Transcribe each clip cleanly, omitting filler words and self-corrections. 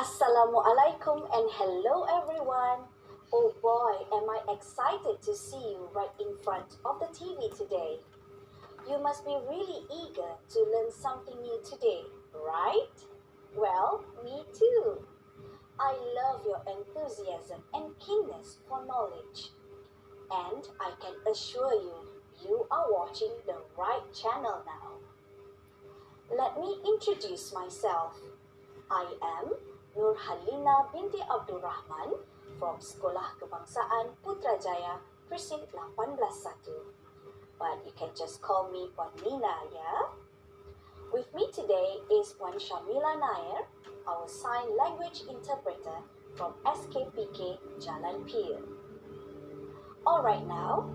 Assalamualaikum and hello everyone. Oh boy, am I excited to see you right in front of the TV today. You must be really eager to learn something new today, right? Well, me too. I love your enthusiasm and keenness for knowledge. And I can assure you, you are watching the right channel now. Let me introduce myself. I am Nurhalina binti Abdul Rahman from Sekolah Kebangsaan Putrajaya Precinct 181. But you can just call me Puan Nina, yeah? With me today is Puan Shamila Nair, our sign language interpreter from SKPK Jalan Pir. Alright now,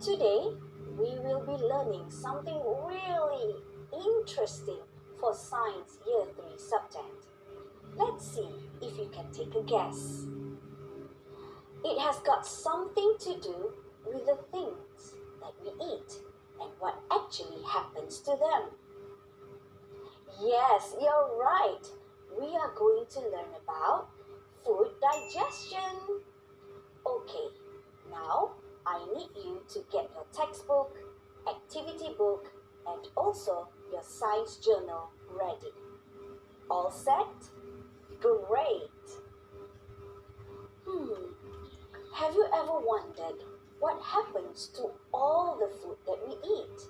today we will be learning something really interesting for Science Year 3 subject. Let's see if you can take a guess. It has got something to do with the things that we eat and what actually happens to them. Yes, you're right. We are going to learn about food digestion. Okay, now I need you to get your textbook, activity book, and also your science journal ready. All set? Great! Have you ever wondered what happens to all the food that we eat?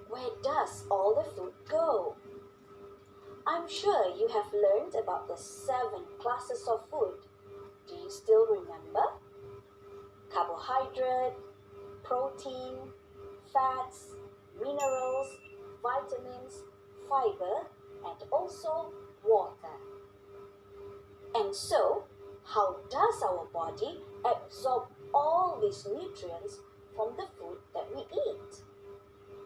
Where does all the food go? I'm sure you have learned about the 7 classes of food. Do you still remember? Carbohydrate, protein, fats, minerals, vitamins, fiber, and also water. And so, how does our body absorb all these nutrients from the food that we eat?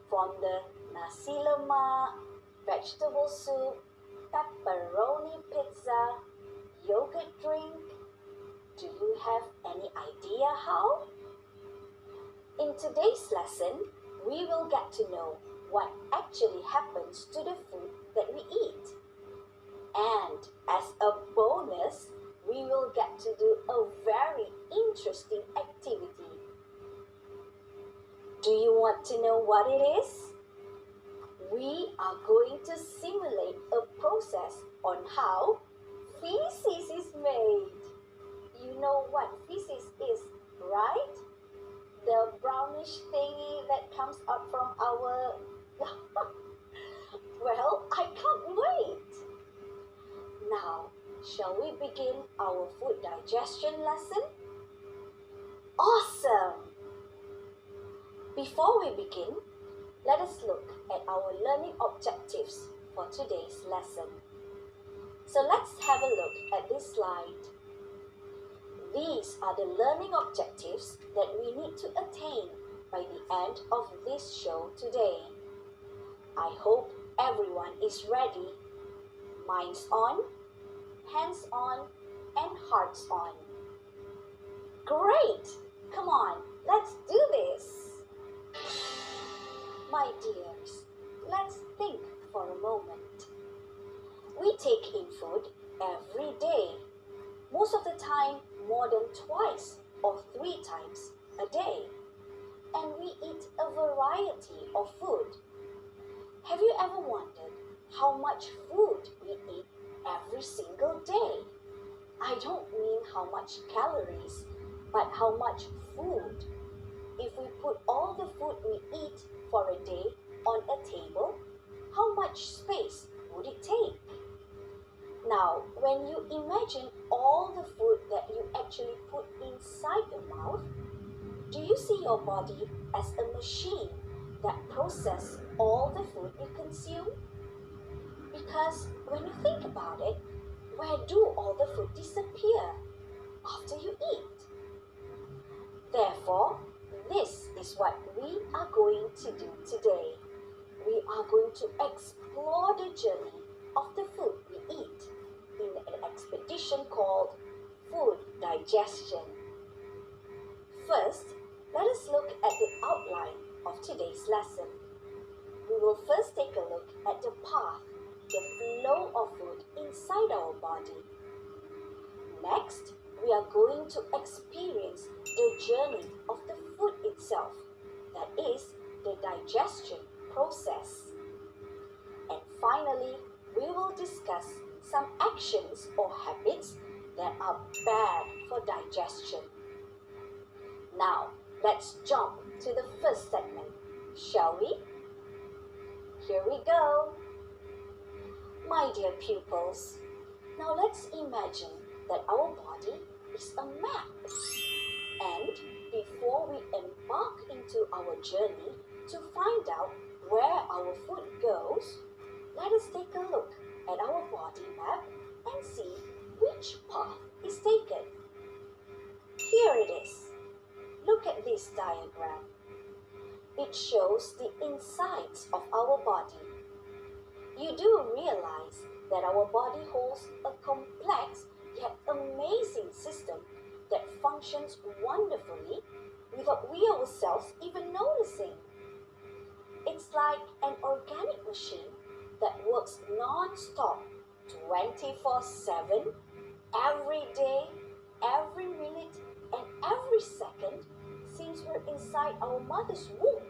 From the nasi lemak, vegetable soup, pepperoni pizza, yogurt drink. Do you have any idea how? In today's lesson, we will get to know what actually happens to the food that we eat. And as a bonus, we will get to do a very interesting activity. Do you want to know what it is? We are going to simulate a process on how feces is made. You know what feces is, right? The brownish thingy that comes up from our... Well, I can't wait. Now, shall we begin our food digestion lesson? Awesome! Before we begin, let us look at our learning objectives for today's lesson. So let's have a look at this slide. These are the learning objectives that we need to attain by the end of this show today. I hope everyone is ready. Minds on, hands on, and hearts on. Great! Come on, let's do this! My dears, let's think for a moment. We take in food every day. Most of the time, more than twice or 3 times a day. And we eat a variety of food. Have you ever wondered how much food we eat every single day? I don't mean how much calories, but how much food. If we put all the food we eat for a day on a table, how much space would it take? Now, when you imagine all the food that you actually put inside your mouth, do you see your body as a machine that processes all the food you consume? Because when you think about it, where do all the food disappear after you eat? Therefore, this is what we are going to do today. We are going to explore the journey of the food we eat in an expedition called food digestion. First, let us look at the outline of today's lesson. We will first take a look at the path, the flow of food inside our body. Next, we are going to experience the journey of the food itself, that is, the digestion process. And finally, we will discuss some actions or habits that are bad for digestion. Now, let's jump to the first segment, shall we? Here we go. My dear pupils, now let's imagine that our body is a map. And before we embark into our journey to find out where our food goes, let us take a look at our body map and see which path is taken. Here it is. Look at this diagram. It shows the insides of our body. You do realize that our body holds a complex yet amazing system that functions wonderfully without we ourselves even noticing. It's like an organic machine that works non-stop 24/7, every day, every minute, and every second since we're inside our mother's womb,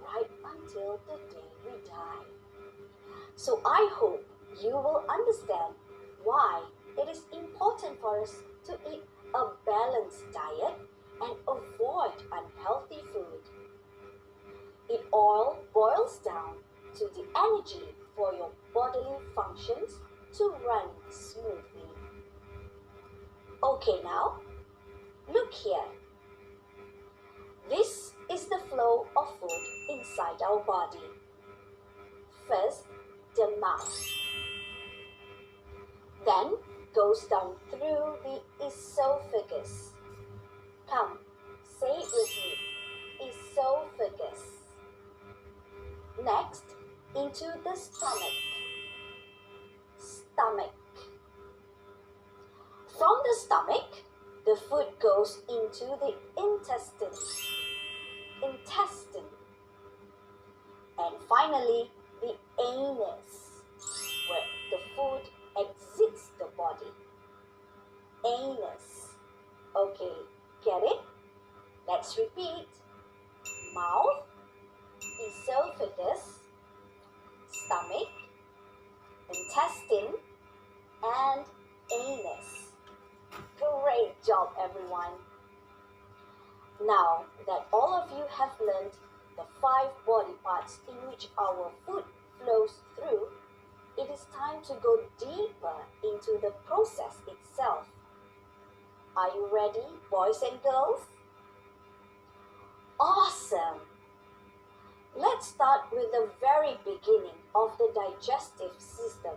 right until the day we die. So I hope you will understand why it is important for us to eat a balanced diet and avoid unhealthy food. It all boils down to the energy for your bodily functions to run smoothly. Okay, now, look here. This is the flow of food inside our body. First, the mouth. Then goes down through the esophagus. Come, say it with me. Esophagus. Next, into the stomach. Stomach. From the stomach, the food goes into the intestine. Intestine. And finally, the anus, where the food exits the body. Anus. Okay, get it? Let's repeat. Mouth, esophagus, stomach, intestine, and anus. Great job, everyone. Now that all of you have learned the 5 body parts in which our food flows through, it is time to go deeper into the process itself. Are you ready, boys and girls? Awesome! Let's start with the very beginning of the digestive system,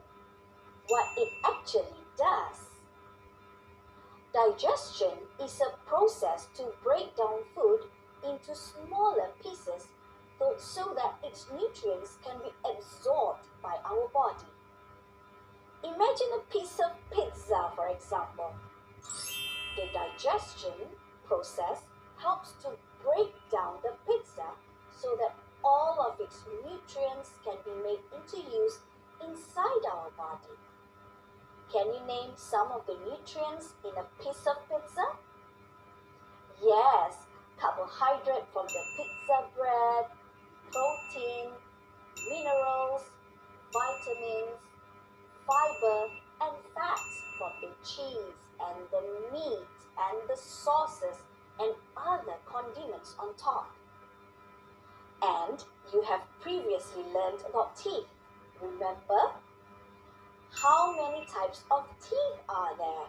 what it actually does. Digestion is a process to break down food into smaller pieces so that its nutrients can be absorbed by our body. Imagine a piece of pizza, for example. The digestion process helps to break down the pizza so that all of its nutrients can be made into use inside our body. Can you name some of the nutrients in a piece of pizza? Yes, carbohydrate from the pizza bread, protein, minerals, vitamins, fiber, and fats from the cheese and the meat and the sauces and other condiments on top. And you have previously learned about teeth, remember? How many types of teeth are there?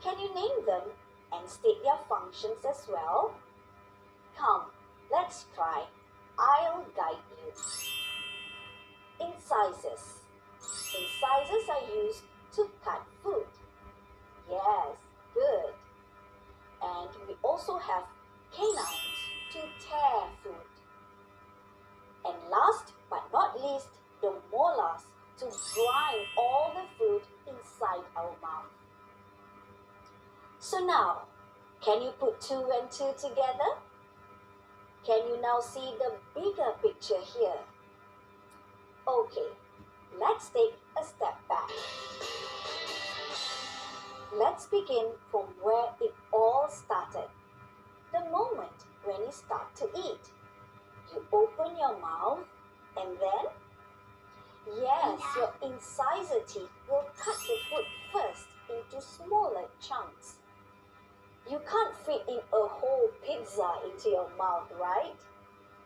Can you name them and state their functions as well? Come, let's try. I'll guide you. Incisors. Incisors are used to cut food. Yes, good. And we also have canines to tear food. And last but not least, the molars to grind all the food inside our mouth. So now, can you put 2 and 2 together? Can you now see the bigger picture here? Okay, let's take a step back. Let's begin from where it all started. The moment when you start to eat. You open your mouth and then, yes, your incisor teeth will cut the food first into smaller chunks. You can't fit in a whole pizza into your mouth, right?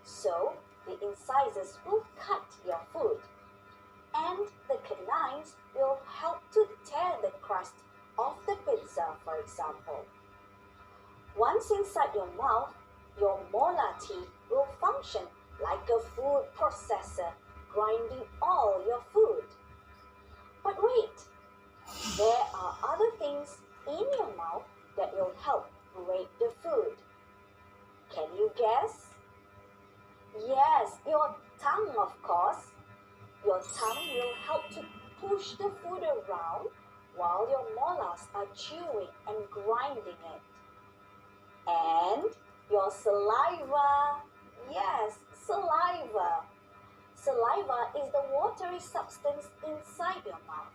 So, the incisors will cut your food. And the canines will help to tear the crust off the pizza, for example. Once inside your mouth, your molar teeth will function like a food processor, grinding all your food. But wait, there are other things in your mouth that will help grate the food. Can you guess? Yes, your tongue, of course. Your tongue will help to push the food around while your molars are chewing and grinding it. And your saliva. Yes, saliva. Saliva is the watery substance inside your mouth.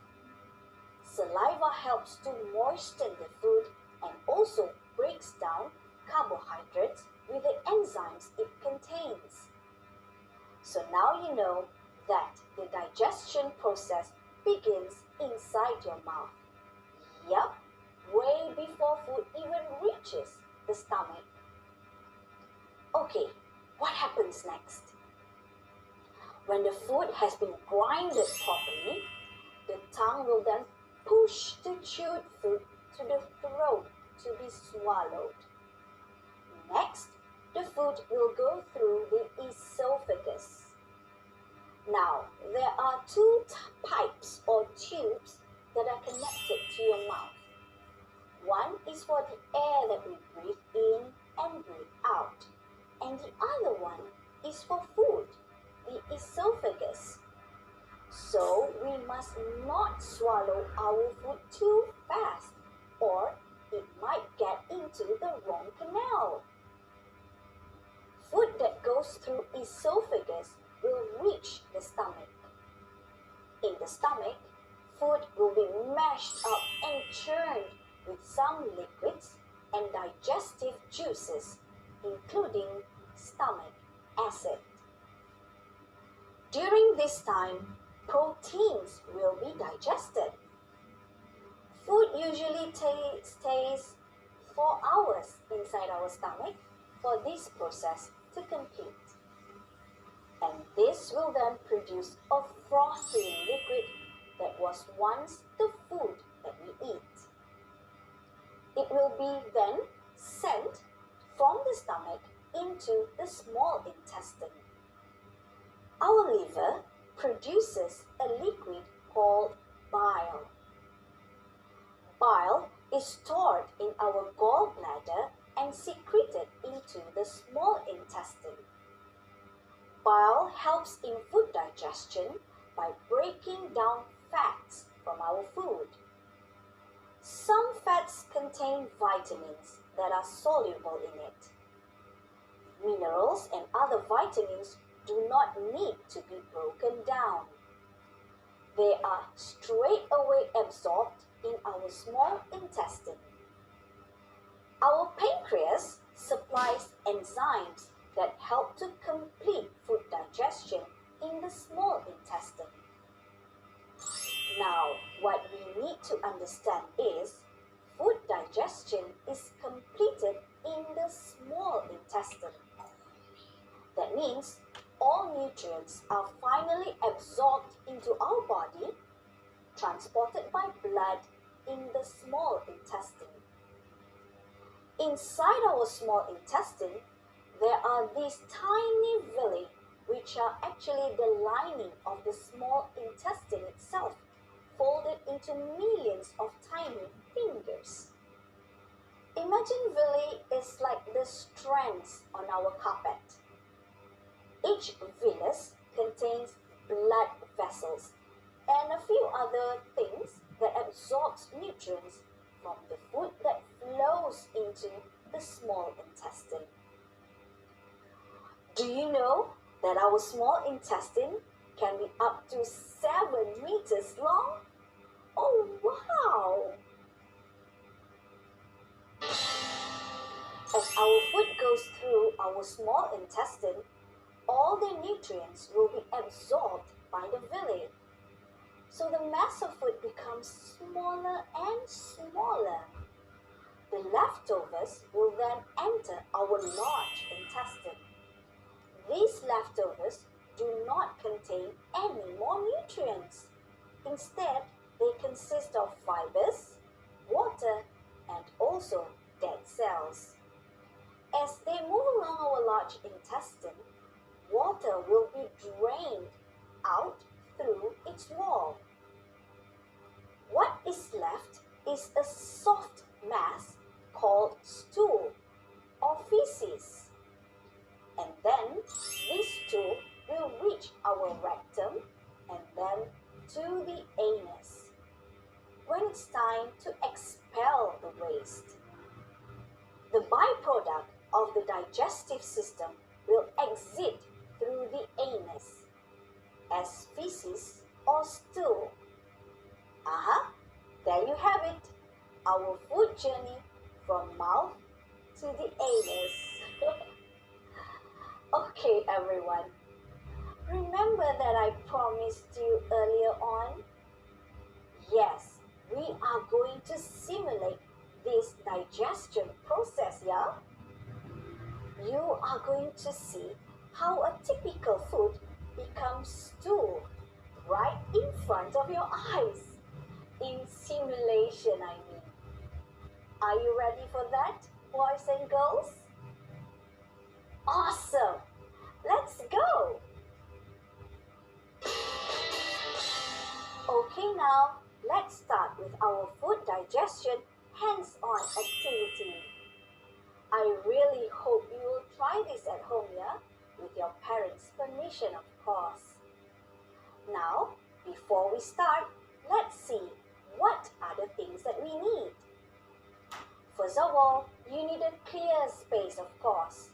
Saliva helps to moisten the food and also breaks down carbohydrates with the enzymes it contains. So now you know that the digestion process begins inside your mouth. Yup, way before food even reaches the stomach. Okay, what happens next? When the food has been grinded properly, the tongue will then push the chewed food to the throat to be swallowed. Next, the food will go through the esophagus. Now, there are two pipes or tubes that are connected to your mouth. One is for the air that we breathe in and breathe out, and the other one is for food, the esophagus. So, we must not swallow our food too fast, or it might get into the wrong canal. Food that goes through esophagus will reach the stomach. In the stomach, food will be mashed up and churned with some liquids and digestive juices, including stomach acid. During this time, proteins will be digested. Food usually stays 4 hours inside our stomach for this process to complete. And this will then produce a frothy liquid that was once the food that we eat. It will be then sent from the stomach into the small intestine. Our liver produces a liquid called bile. Bile is stored in our gallbladder and secreted into the small intestine. Bile helps in food digestion by breaking down fats from our food. Some fats contain vitamins that are soluble in it. Minerals and other vitamins do not need to be broken down. They are straight away absorbed in our small intestine. Our pancreas supplies enzymes that help to complete food digestion in the small intestine. Now, what we need to understand is food digestion is completed in the small intestine. That means all nutrients are finally absorbed into our body, transported by blood in the small intestine. Inside our small intestine, there are these tiny villi which are actually the lining of the small intestine itself, folded into millions of tiny fingers. Imagine villi is like the strands on our carpet. Each villus contains blood vessels and a few other things that absorbs nutrients from the food that flows into the small intestine. Do you know that our small intestine can be up to 7 meters long? Oh, wow! goes through our small intestine, all the nutrients will be absorbed by the villi. So the mass of food becomes smaller and smaller. The leftovers will then enter our large intestine. These leftovers do not contain any more nutrients. Instead, they consist of fibers, water, and also dead cells. As they move along our large intestine, water will be drained out through its wall. What is left is a soft mass called stool or feces. And then this stool will reach our rectum and then to the anus when it's time to expel the waste. The byproduct of the digestive system will exit through the anus as feces or stool. There you have it, our food journey from mouth to the anus. Okay, everyone. Remember that I promised you earlier on? Yes, we are going to simulate this digestion process, yeah? You are going to see how a typical food becomes stool right in front of your eyes. In simulation, I mean. Are you ready for that, boys and girls? Awesome! Let's go! Okay, now let's start with our food digestion hands-on activity. I really hope you will try this at home, yeah? With your parents' permission, of course. Now, before we start, let's see what are the things that we need. First of all, you need a clear space, of course.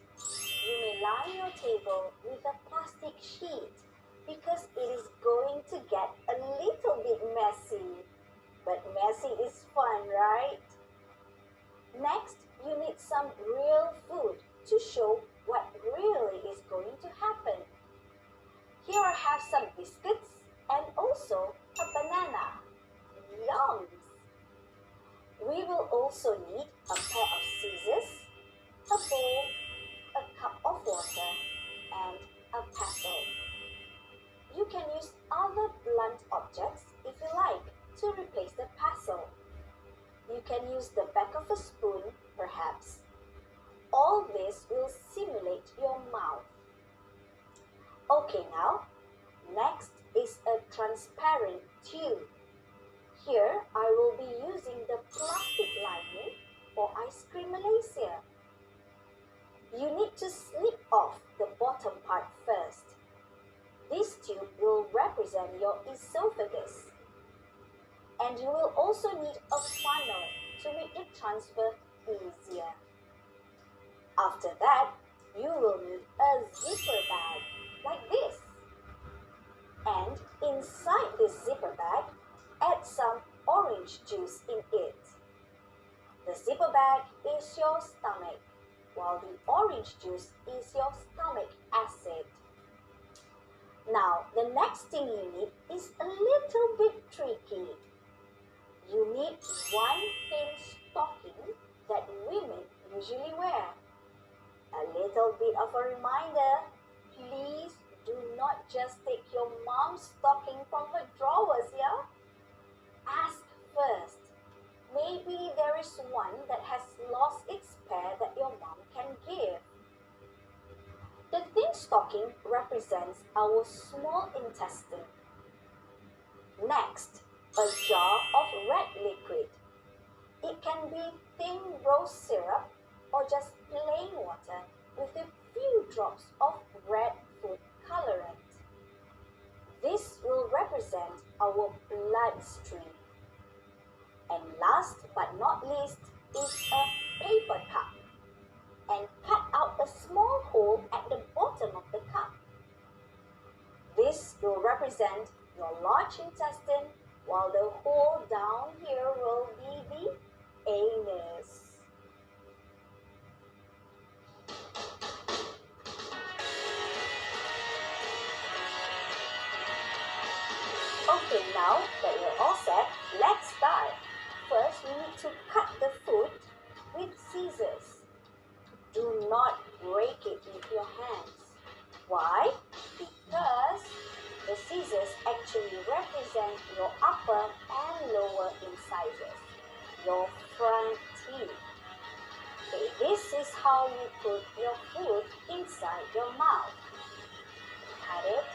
You may line your table with a plastic sheet because it is going to get a little bit messy. But messy is fun, right? Next, you need some real food to show what really is going to happen. Here I have some biscuits and also a banana. Yum! We will also need a pair of scissors, a bowl, a cup of water, and a pestle. You can use other blunt objects if you like to replace the pestle. You can use the back of a spoon, perhaps. All this will simulate your mouth. Okay, now, next is a transparent tube. Here, I will be using the plastic lining for ice cream Malaysia. You need to snip off the bottom part first. This tube will represent your esophagus. And you will also need a funnel to make the transfer easier. After that, you will need a zipper bag like this. And inside this zipper bag, add some orange juice in it. The zipper bag is your stomach, while the orange juice is your stomach acid. Now, the next thing you need is a little bit tricky. You need one thin stocking that women usually wear. A little bit of a reminder, please do not just take your mom's stocking from her drawers, yeah? Ask first. Maybe there is one that has lost its pair that your mom can give. The thin stocking represents our small intestine. Next, a jar of red liquid. It can be thin rose syrup or just plain water with a few drops of red food colorant. This will represent our bloodstream. And last but not least is a paper cup. And cut out a small hole at the bottom of the cup. This will represent your large intestine, while the hole down here will be the anus. Okay, now that you're all set, let's start. First, we need to cut the food with scissors. Do not break it with your hands. Why? Because the scissors actually represent your upper and lower incisors, your front teeth. Okay, this is how you put your food inside your mouth. Cut it.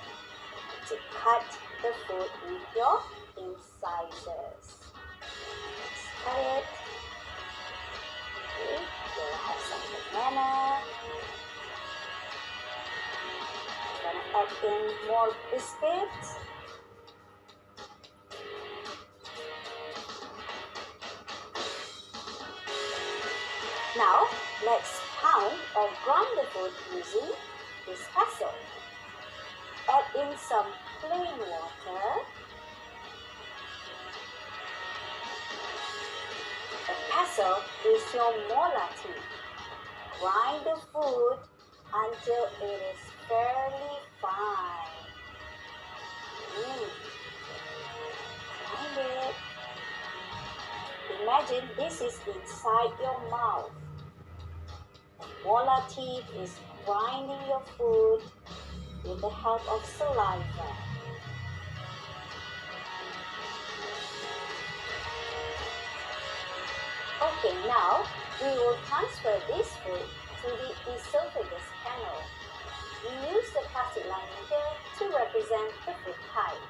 To cut the food with your incisors. Let's cut it. Okay, we'll have some banana. Gonna add in more biscuits. Now, let's pound or grind the food using this pestle. Add in some plain water. The pestle is your molar teeth. Grind the food until it is fairly fine. Grind it. Imagine this is inside your mouth. The molar teeth is grinding your food with the help of saliva. Okay, now we will transfer this food to the esophagus canal. We use the plastic lining here to represent the food pipe.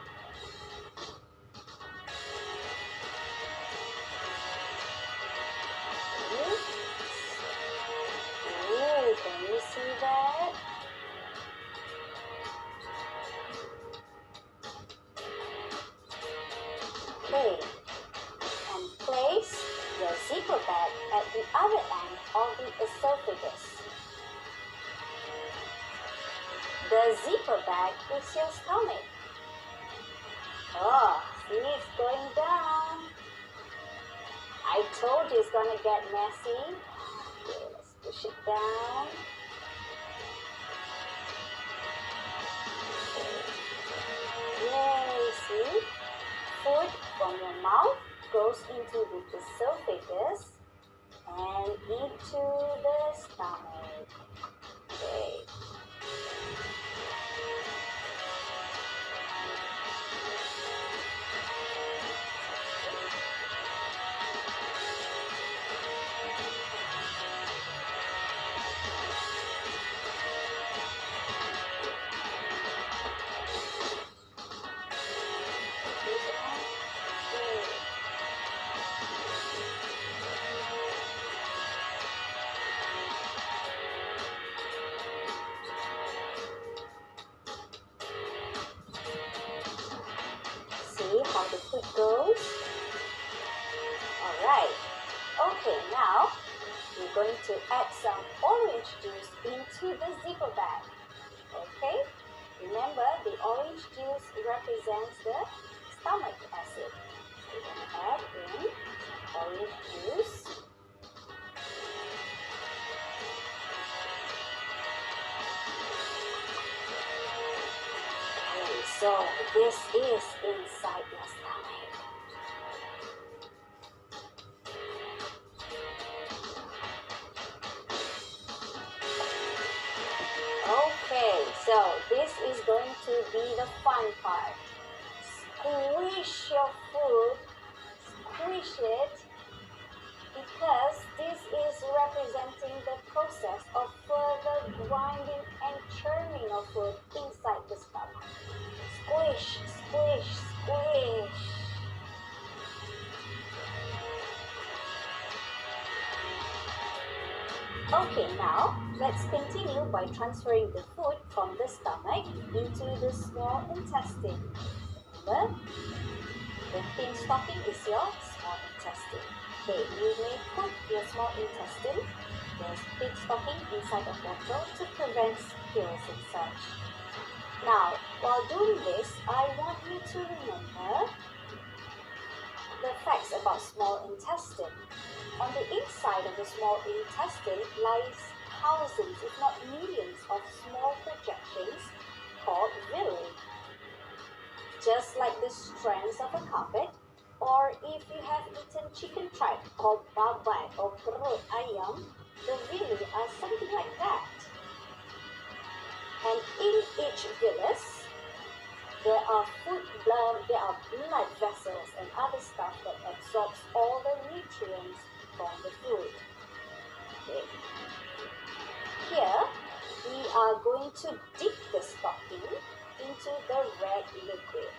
Ooh, can you see that? Okay, and place your zipper bag at the other end of the esophagus. The zipper bag is your stomach. Oh, see, it's going down. I told you it's gonna get messy. Okay, let's push it down. Yay, see? Food from your mouth goes into the esophagus and into the stomach. Okay. See how the food goes? Alright. Okay, now we're going to add some orange juice into the zipper bag. Okay? Remember, the orange juice represents the stomach acid. We're going to add in orange juice. Okay, so this is inside your stomach. Okay, so this is going to be the fun part. Squish your food, squish it, because this is representing the process of further grinding and churning of food inside the stomach. Squish, squish, squish. Okay, now let's continue by transferring the food from the stomach into the small intestine. Remember, the thin stocking is your small intestine. Okay, you may put your small intestine, the thin stocking, inside a bottle to prevent spills and such. Now, while doing this, I want you to remember the facts about small intestine. On the inside of the small intestine lies thousands, if not millions, of small projections called villi. just like the strands of a carpet, or if you have eaten chicken tripe or babat or perut ayam, the villi are something like that. And in each villus, there are blood vessels and other stuff that absorbs all the nutrients from the food. Okay. Here, we are going to dip the stocking into the red liquid.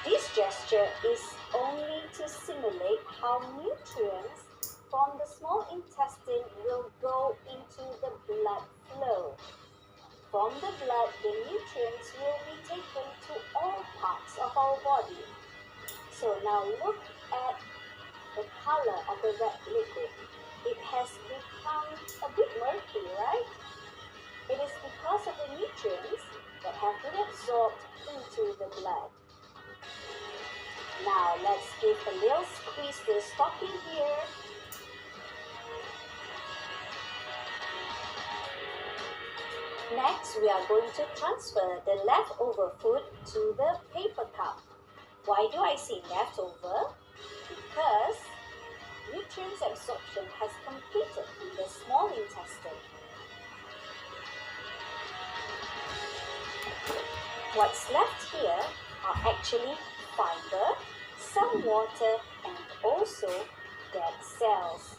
This gesture is only to simulate how nutrients from the small intestine will go into the blood flow. From the blood, the nutrients will be taken to all parts of our body. So now look at the color of the red liquid. It has become a bit murky, right? It is because of the nutrients that have been absorbed into the blood. Now let's give a little squeeze to the stocking here. Next, we are going to transfer the leftover food to the paper cup. Why do I say leftover? Because nutrients absorption has completed in the small intestine. What's left here are actually fiber, some water, and also dead cells.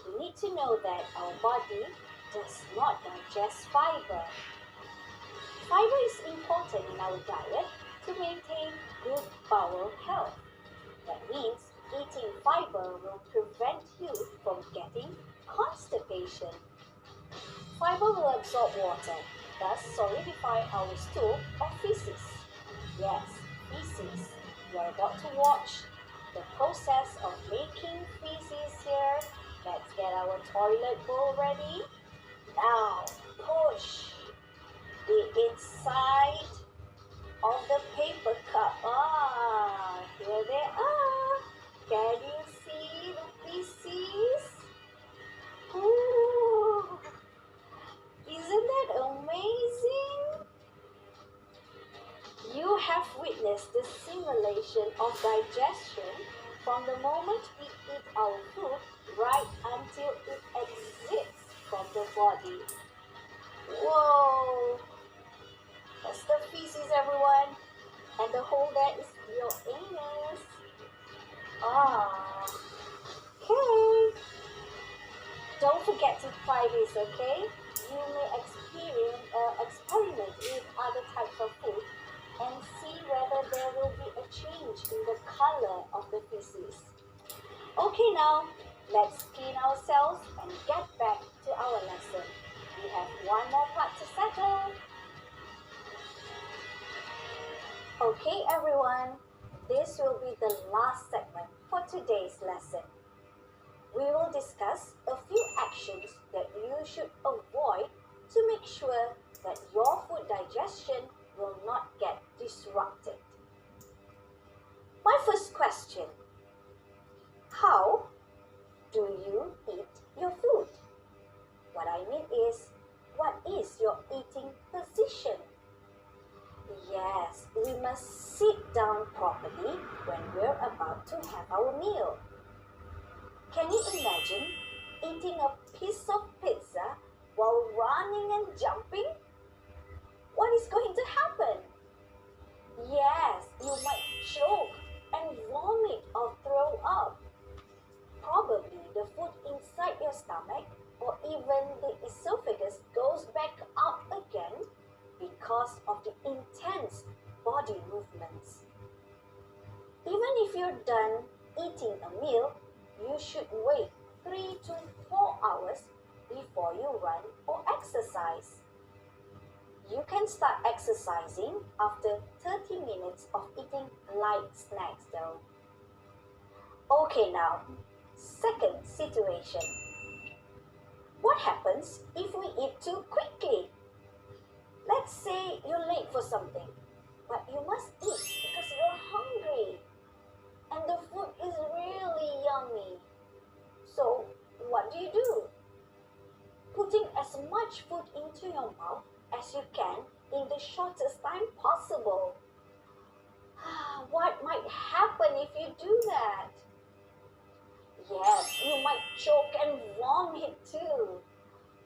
You need to know that our body does not digest fiber. Fiber is important in our diet to maintain good bowel health. That means eating fiber will prevent you from getting constipation. Fiber will absorb water, thus solidify our stool or feces. Yes, feces. We are about to watch the process of making feces here. Let's get our toilet bowl ready. Now, push the inside of the paper cup. Here they are. Can you see the feces? Ooh, isn't that amazing? You have witnessed the simulation of digestion from the moment we eat our food right until it exits from the body. Whoa! That's the feces, everyone. And the hole there is your anus. Okay. Don't forget to try this, okay? You may experiment with other types of food and see whether there will be a change in the color of the feces. Okay, now let's clean ourselves and get back to our lesson. We have one more part to settle. Okay, everyone, this will be the last segment for today's lesson. We will discuss a few actions that you should avoid to make sure that your food digestion will not get disrupted. My first question: how do you eat your food? What I mean is, what is your eating position? Yes, we must sit down properly when we're about to have our meal. Can you imagine eating a piece of pizza while running and jumping? What is going to happen? Yes, you might choke and vomit or throw up. Probably the food inside your stomach or even the esophagus goes back up again because of the intense body movements. Even if you're done eating a meal, you should wait 3 to 4 hours before you run or exercise. You can start exercising after 30 minutes of eating light snacks though. Okay, now, second situation. What happens if we eat too quickly? Let's say you're late for something, but you must eat because you're hungry and the food is really yummy. So, what do? Putting as much food into your mouth as you can in the shortest time possible. What might happen if you do that? Yes, you might choke and vomit too.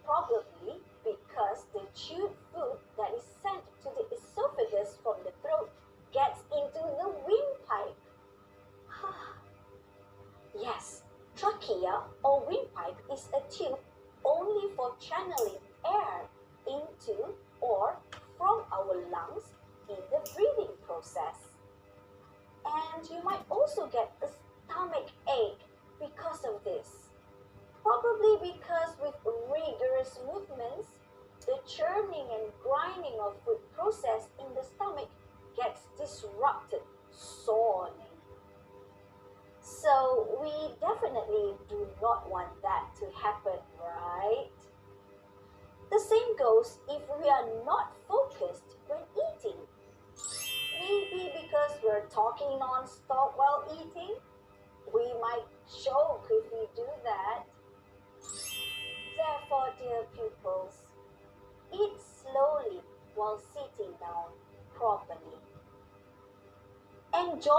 Probably because the chewed food that is sent to the esophagus from the throat gets into the windpipe. Yes, trachea or windpipe is a tube only for channeling air into or from our lungs in the breathing process. And you might also get a stomach ache because of this. Probably because with rigorous movements, the churning and grinding of food process in the stomach gets disrupted sorely. So we definitely do not want that to happen, right? The same goes if we are not focused when eating. Maybe because we're talking non-stop while eating, we might